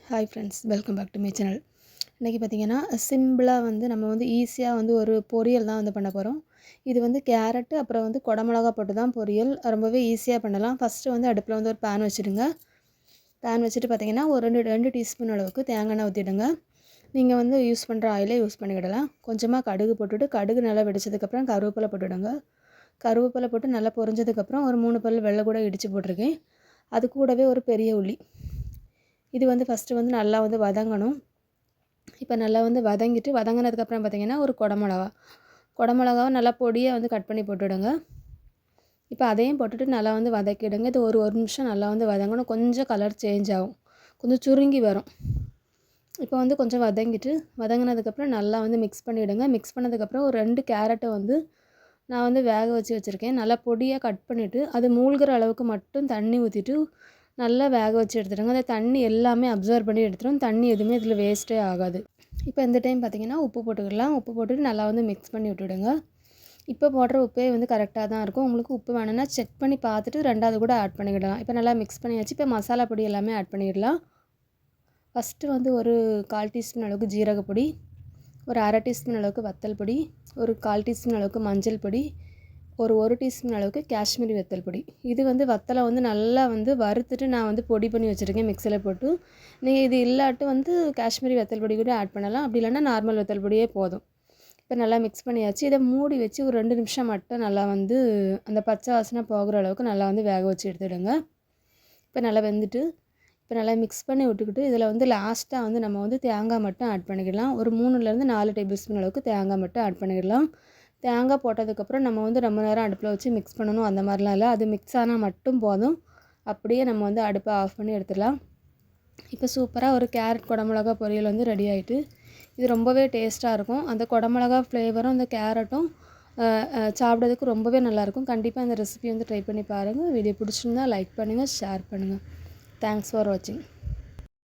Hi friends, welcome back to my channel. இன்றைக்கி பார்த்திங்கன்னா சிம்பிளாக நம்ம ஈஸியாக ஒரு பொரியல் தான் பண்ண போகிறோம். இது கேரட்டு அப்புறம் குடமிளகா போட்டு தான் பொரியல் ரொம்பவே ஈஸியாக பண்ணலாம். ஃபஸ்ட்டு அடுப்பில் ஒரு பேன் வச்சுடுங்க. பேன் வச்சுட்டு பார்த்திங்கன்னா ஒரு ரெண்டு டீஸ்பூன் அளவுக்கு தேங்காய் எண்ணெய் ஊற்றிடுங்க. நீங்கள் யூஸ் பண்ணுற ஆயிலே யூஸ் பண்ணிக்கிடலாம். கொஞ்சமாக கடுகு போட்டுவிட்டு கடுகு நல்லா வெடிச்சதுக்கப்புறம் கருவேப்பிலை போட்டுவிடுங்க. கருவேப்பிலை போட்டு நல்லா பொரிஞ்சதுக்கப்புறம் ஒரு 3 பல் வெள்ளை கூட இடித்து போட்டிருக்கேன். அது கூடவே ஒரு பெரிய உள்ளி. இது ஃபஸ்ட்டு நல்லா வதங்கணும். இப்போ நல்லா வதங்கிட்டு வதங்கினதுக்கப்புறம் பார்த்திங்கன்னா ஒரு குடமிளகாவை நல்லா பொடியாக கட் பண்ணி போட்டுவிடுங்க. இப்போ அதையும் போட்டுட்டு நல்லா வதக்கிடுங்க. இது ஒரு நிமிஷம் நல்லா வதங்கணும். கொஞ்சம் கலர் சேஞ்ச் ஆகும், கொஞ்சம் சுருங்கி வரும். இப்போ கொஞ்சம் வதங்கினதுக்கப்புறம் நல்லா மிக்ஸ் பண்ணிவிடுங்க. மிக்ஸ் பண்ணதுக்கப்புறம் ஒரு 2 கேரட்டை நான் வேக வச்சுருக்கேன். நல்லா பொடியாக கட் பண்ணிவிட்டு அது மூழ்கிற அளவுக்கு மட்டும் தண்ணி ஊற்றிட்டு நல்லா வேக வச்சு எடுத்துடுங்க. அந்த தண்ணி எல்லாமே அப்சர்வ் பண்ணி எடுத்துடும். தண்ணி எதுவுமே இதில் வேஸ்ட்டே ஆகாது. இப்போ இந்த டைம் பார்த்திங்கன்னா உப்பு போட்டுக்கலாம். உப்பு போட்டுட்டு நல்லா மிக்ஸ் பண்ணி விட்டுடுங்க. இப்போ போடுற உப்பே கரெக்டாக தான் இருக்கும். உங்களுக்கு உப்பு வேணும்னா செக் பண்ணி பார்த்துட்டு 2வது கூட ஆட் பண்ணிக்கிடலாம். இப்போ நல்லா மிக்ஸ் பண்ணியாச்சு. இப்போ மசாலா பொடி எல்லாமே ஆட் பண்ணிடலாம். ஃபஸ்ட்டு ஒரு 1/4 டீஸ்பூன் அளவுக்கு ஜீரகப்பொடி, ஒரு 1/2 டீஸ்பூன் அளவுக்கு வத்தல் பொடி, ஒரு 1/4 டீஸ்பூன் அளவுக்கு மஞ்சள் பொடி, ஒரு 1 டீஸ்பூன் அளவுக்கு காஷ்மீரி வத்தல் பொடி. இது வத்தலை நல்லா வறுத்துட்டு நான் பொடி பண்ணி வச்சுருக்கேன் மிக்சியில் போட்டு. நீங்கள் இது இல்லாட்டு காஷ்மீரி வத்தல் பொடி கூட ஆட் பண்ணலாம். அப்படி இல்லைன்னா நார்மல் வத்தல் பொடியே போதும். இப்போ நல்லா மிக்ஸ் பண்ணியாச்சு. இதை மூடி வச்சு ஒரு 2 நிமிஷம் மட்டும் நல்லா அந்த பச்சை வாசனை போகிற அளவுக்கு நல்லா வேக வச்சு எடுத்துடுங்க. இப்போ நல்லா வெந்துட்டு இப்போ நல்லா மிக்ஸ் பண்ணி விட்டுக்கிட்டு இதில் லாஸ்ட்டாக நம்ம தேங்காய் மட்டும் ஆட் பண்ணிக்கலாம். ஒரு 3லேருந்து 4 டேபிள் ஸ்பூன் அளவுக்கு தேங்காய் மட்டும் ஆட் பண்ணிக்கலாம். தேங்காய் போட்டதுக்கப்புறம் நம்ம ரொம்ப நேரம் அடுப்பில் வச்சு மிக்ஸ் பண்ணணும் அந்த மாதிரிலாம் இல்லை. அது மிக்ஸ் ஆனால் மட்டும் போதும். அப்படியே நம்ம அடுப்பை ஆஃப் பண்ணி எடுத்துடலாம். இப்போ சூப்பராக ஒரு கேரட் குடமிளகா பொரியல் ரெடி ஆகிட்டு. இது ரொம்பவே டேஸ்ட்டாக இருக்கும். அந்த குடமிளகா ஃப்ளேவரும் அந்த கேரட்டும் சாப்பிட்றதுக்கு ரொம்பவே நல்லாயிருக்கும். கண்டிப்பாக இந்த ரெசிபி ட்ரை பண்ணி பாருங்கள். வீடியோ பிடிச்சிருந்தா லைக் பண்ணுங்கள், ஷேர் பண்ணுங்கள். தேங்க்ஸ் ஃபார் வாட்சிங்.